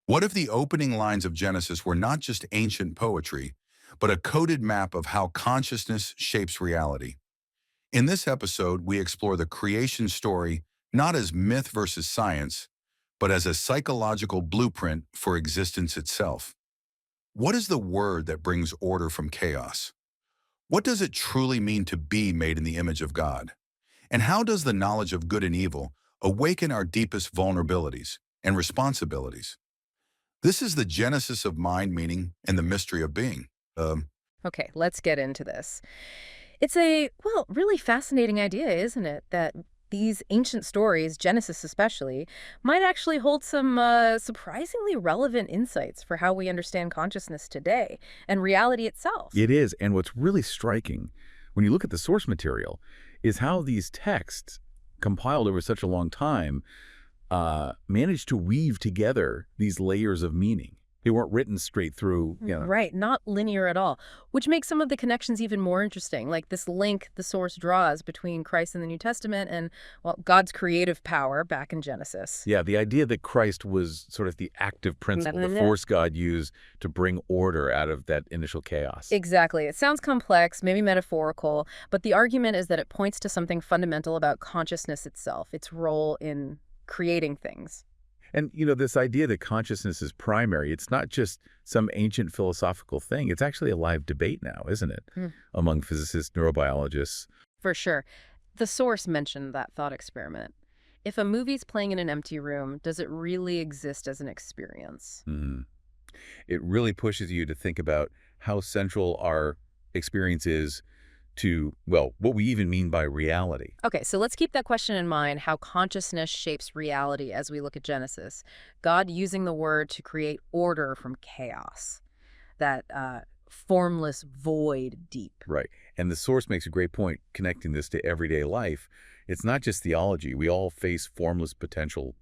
What if the opening lines of Genesis were not just ancient poetry, but a coded map of how consciousness shapes reality? In this episode, we explore the creation story not as myth versus science, but as a psychological blueprint for existence itself. What is the word that brings order from chaos? What does it truly mean to be made in the image of God? And how does the knowledge of good and evil awaken our deepest vulnerabilities and responsibilities? This is the genesis of mind, meaning, and the mystery of being. Okay, let's get into this. It's a, well, really fascinating idea, isn't it? That these ancient stories, Genesis especially, might actually hold some surprisingly relevant insights for how we understand consciousness today and reality itself. It is, and what's really striking when you look at the source material is how these texts, compiled over such a long time, managed to weave together these layers of meaning. They weren't written straight through, Right, not linear at all, which makes some of the connections even more interesting, like this link the source draws between Christ in the New Testament and, well, God's creative power back in Genesis. Yeah, the idea that Christ was sort of the active principle, the force God used to bring order out of that initial chaos. Exactly. It sounds complex, maybe metaphorical, but the argument is that it points to something fundamental about consciousness itself, its role in creating things. And, this idea that consciousness is primary, it's not just some ancient philosophical thing. It's actually a live debate now, isn't it? Among physicists, neurobiologists. For sure. The source mentioned that thought experiment. If a movie's playing in an empty room, does it really exist as an experience? It really pushes you to think about how central our experience is to, well, what we even mean by reality. Okay, so let's keep that question in mind, how consciousness shapes reality as we look at Genesis. God using the word to create order from chaos, that formless void deep. Right. And the source makes a great point connecting this to everyday life. It's not just theology. We all face formless potential,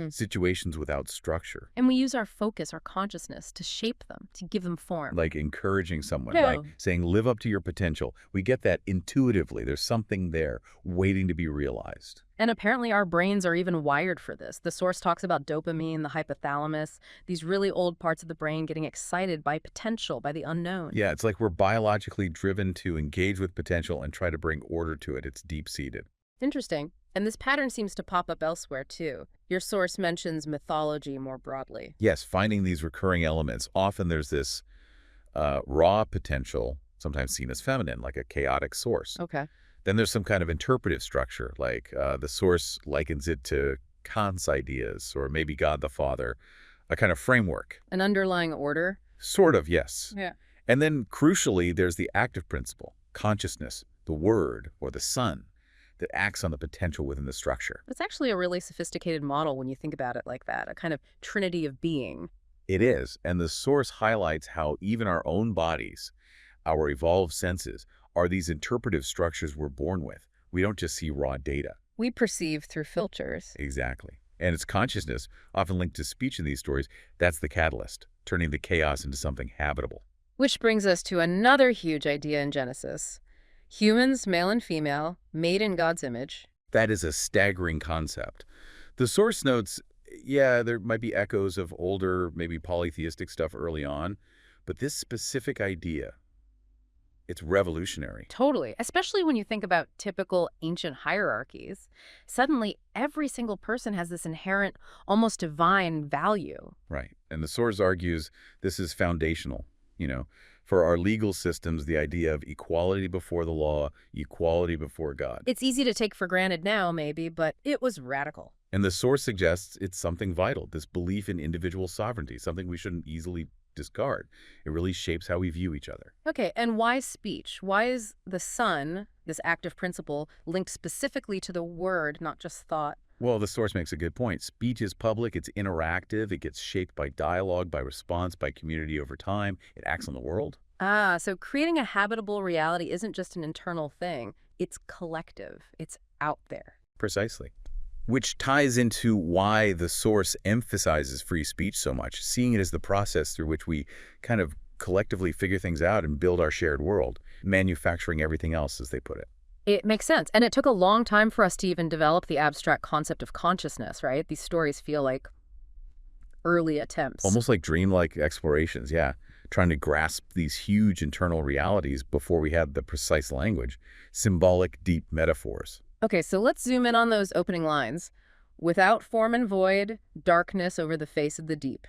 situations without structure. And we use our focus, our consciousness, to shape them, to give them form. Like encouraging someone, Yeah. like saying, live up to your potential. We get that intuitively. There's something there waiting to be realized. And apparently our brains are even wired for this. The source talks about dopamine, the hypothalamus, these really old parts of the brain getting excited by potential, by the unknown. Yeah, it's like we're biologically driven to engage with potential and try to bring order to it. It's deep-seated. Interesting. And this pattern seems to pop up elsewhere, too. Your source mentions mythology more broadly. Yes, finding these recurring elements. Often there's this raw potential, sometimes seen as feminine, like a chaotic source. Okay. Then there's some kind of interpretive structure, like the source likens it to Kant's ideas, or maybe God the Father, a kind of framework. An underlying order? Sort of, yes. Yeah. And then, crucially, there's the active principle, consciousness, the word, or the sun, that acts on the potential within the structure. It's actually a really sophisticated model when you think about it like that, a kind of trinity of being. It is, and the source highlights how even our own bodies, our evolved senses, are these interpretive structures we're born with. We don't just see raw data. We perceive through filters. Exactly. And it's consciousness, often linked to speech in these stories, that's the catalyst, turning the chaos into something habitable. Which brings us to another huge idea in Genesis. Humans, male and female, made in God's image. That is a staggering concept. The source notes, yeah, there might be echoes of older, maybe polytheistic stuff early on, but this specific idea, it's revolutionary. Totally. Especially when you think about typical ancient hierarchies. Suddenly, every single person has this inherent, almost divine value. Right. And the source argues this is foundational, For our legal systems, the idea of equality before the law, equality before God. It's easy to take for granted now, maybe, but it was radical. And the source suggests it's something vital, this belief in individual sovereignty, something we shouldn't easily discard. It really shapes how we view each other. Okay, and why speech? Why is the sun, this active principle, linked specifically to the word, not just thought? Well, the source makes a good point. Speech is public, it's interactive, it gets shaped by dialogue, by response, by community over time. It acts on the world. So creating a habitable reality isn't just an internal thing. It's collective. It's out there. Precisely. Which ties into why the source emphasizes free speech so much, seeing it as the process through which we kind of collectively figure things out and build our shared world, manufacturing everything else, as they put it. It makes sense. And it took a long time for us to even develop the abstract concept of consciousness, right? These stories feel like early attempts. Almost like dreamlike explorations, yeah. Trying to grasp these huge internal realities before we had the precise language. Symbolic, deep metaphors. Okay, so let's zoom in on those opening lines. Without form and void, darkness over the face of the deep.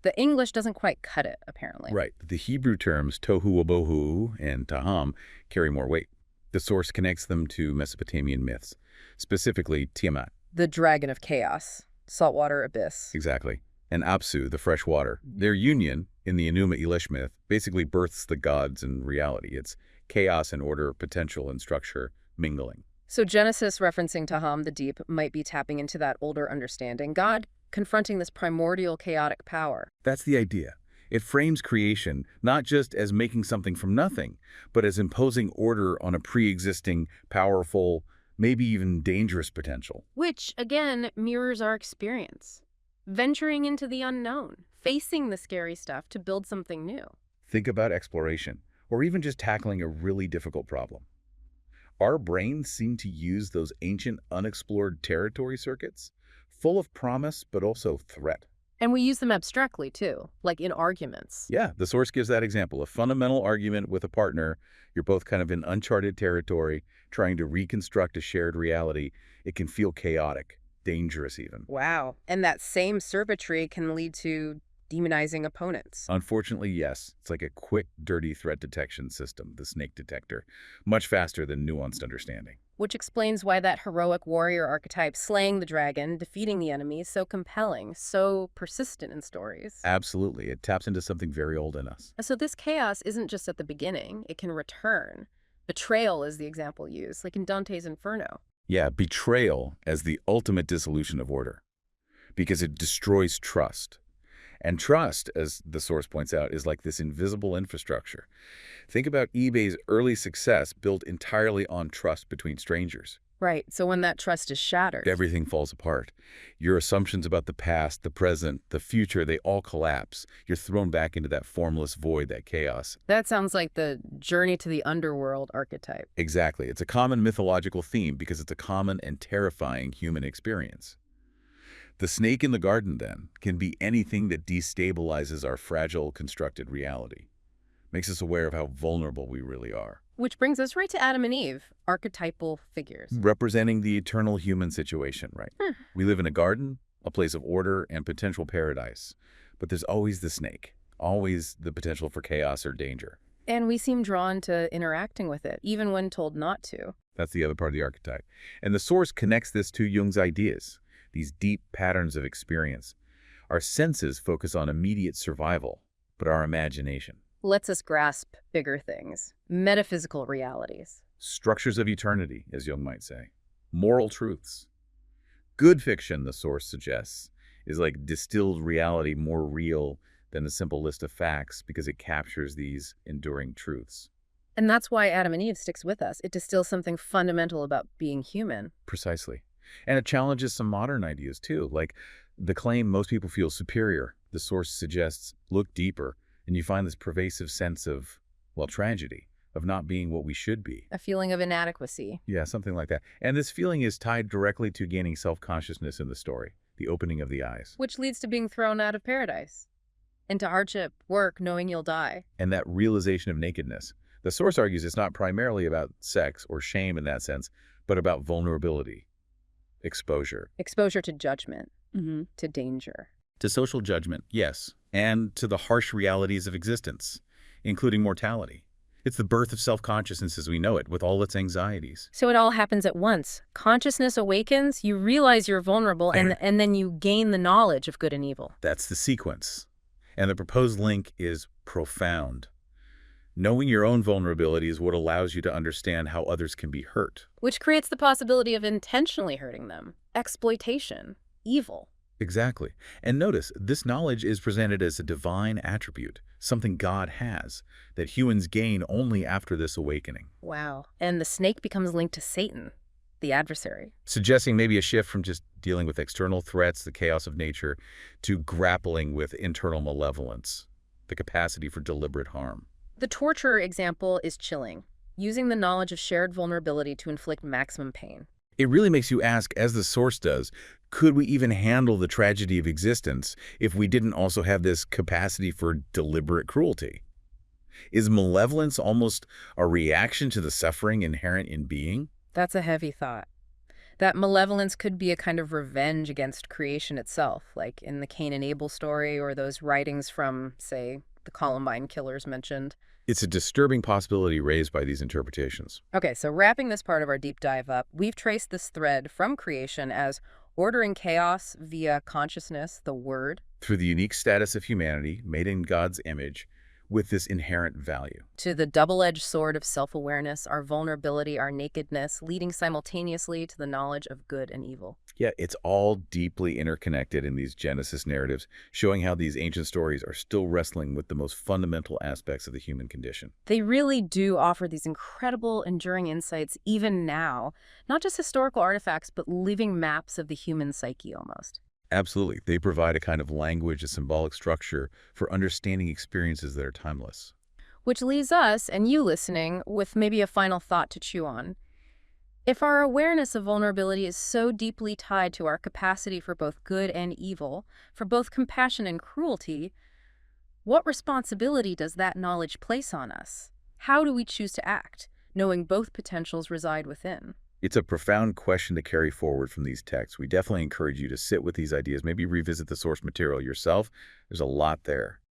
The English doesn't quite cut it, apparently. Right. The Hebrew terms tohu wabohu and taham carry more weight. The source connects them to Mesopotamian myths, specifically Tiamat. The dragon of chaos, saltwater abyss. Exactly. And Apsu, the fresh water. Their union, in the Enuma Elish myth, basically births the gods in reality. It's chaos and order, potential and structure mingling. So Genesis referencing Taham, the deep, might be tapping into that older understanding. God confronting this primordial chaotic power. That's the idea. It frames creation not just as making something from nothing, but as imposing order on a pre-existing, powerful, maybe even dangerous potential. Which, again, mirrors our experience. Venturing into the unknown, facing the scary stuff to build something new. Think about exploration, or even just tackling a really difficult problem. Our brains seem to use those ancient unexplored territory circuits, full of promise but also threat. And we use them abstractly, too, like in arguments. Yeah, the source gives that example. A fundamental argument with a partner, you're both kind of in uncharted territory, trying to reconstruct a shared reality. It can feel chaotic, dangerous even. Wow. And that same circuitry can lead to demonizing opponents. Unfortunately, yes. It's like a quick, dirty threat detection system, the snake detector, much faster than nuanced understanding. Which explains why that heroic warrior archetype, slaying the dragon, defeating the enemy, is so compelling, so persistent in stories. Absolutely. It taps into something very old in us. So this chaos isn't just at the beginning. It can return. Betrayal is the example used, like in Dante's Inferno. Yeah, betrayal as the ultimate dissolution of order, because it destroys trust. And trust, as the source points out, is like this invisible infrastructure. Think about eBay's early success built entirely on trust between strangers. Right, so when that trust is shattered. Everything falls apart. Your assumptions about the past, the present, the future, they all collapse. You're thrown back into that formless void, that chaos. That sounds like the journey to the underworld archetype. Exactly. It's a common mythological theme because it's a common and terrifying human experience. The snake in the garden, then, can be anything that destabilizes our fragile, constructed reality. Makes us aware of how vulnerable we really are. Which brings us right to Adam and Eve, archetypal figures. Representing the eternal human situation, right? We live in a garden, a place of order and potential paradise. But there's always the snake, always the potential for chaos or danger. And we seem drawn to interacting with it, even when told not to. That's the other part of the archetype. And the source connects this to Jung's ideas, these deep patterns of experience. Our senses focus on immediate survival, but our imagination Lets us grasp bigger things, metaphysical realities. structures of eternity, as Jung might say, moral truths. Good fiction, the source suggests, is like distilled reality, more real than a simple list of facts because it captures these enduring truths. And that's why Adam and Eve sticks with us. It distills something fundamental about being human. Precisely. And it challenges some modern ideas too, like the claim most people feel superior. The source suggests, look deeper, and you find this pervasive sense of, well, tragedy, of not being what we should be. A feeling of inadequacy. Yeah, something like that. And this feeling is tied directly to gaining self-consciousness in the story, the opening of the eyes. Which leads to being thrown out of paradise. Into hardship, work, knowing you'll die. And that realization of nakedness. The source argues it's not primarily about sex or shame in that sense, but about vulnerability, exposure. Exposure to judgment, to danger. To social judgment, yes, and to the harsh realities of existence, including mortality. It's the birth of self-consciousness as we know it, with all its anxieties. So it all happens at once. Consciousness awakens, you realize you're vulnerable, and then you gain the knowledge of good and evil. That's the sequence. And the proposed link is profound. Knowing your own vulnerability is what allows you to understand how others can be hurt. Which creates the possibility of intentionally hurting them. Exploitation. Evil. Exactly. And notice, this knowledge is presented as a divine attribute, something God has, that humans gain only after this awakening. Wow. And the snake becomes linked to Satan, the adversary. Suggesting maybe a shift from just dealing with external threats, the chaos of nature, to grappling with internal malevolence, the capacity for deliberate harm. The torture example is chilling, using the knowledge of shared vulnerability to inflict maximum pain. It really makes you ask, as the source does, could we even handle the tragedy of existence if we didn't also have this capacity for deliberate cruelty? Is malevolence almost a reaction to the suffering inherent in being? That's a heavy thought. That malevolence could be a kind of revenge against creation itself, like in the Cain and Abel story or those writings from, say, the Columbine killers mentioned. It's a disturbing possibility raised by these interpretations. Okay, so wrapping this part of our deep dive up, we've traced this thread from creation as ordering chaos via consciousness, the word, Through the unique status of humanity, made in God's image, with this inherent value. to the double-edged sword of self-awareness, our vulnerability, our nakedness, leading simultaneously to the knowledge of good and evil. Yeah, it's all deeply interconnected in these Genesis narratives, showing how these ancient stories are still wrestling with the most fundamental aspects of the human condition. They really do offer these incredible, enduring insights even now, not just historical artifacts, but living maps of the human psyche almost. Absolutely. They provide a kind of language, a symbolic structure for understanding experiences that are timeless. Which leaves us, and you listening, with maybe a final thought to chew on. If our awareness of vulnerability is so deeply tied to our capacity for both good and evil, for both compassion and cruelty, what responsibility does that knowledge place on us? How do we choose to act, knowing both potentials reside within? It's a profound question to carry forward from these texts. We definitely encourage you to sit with these ideas, maybe revisit the source material yourself. There's a lot there.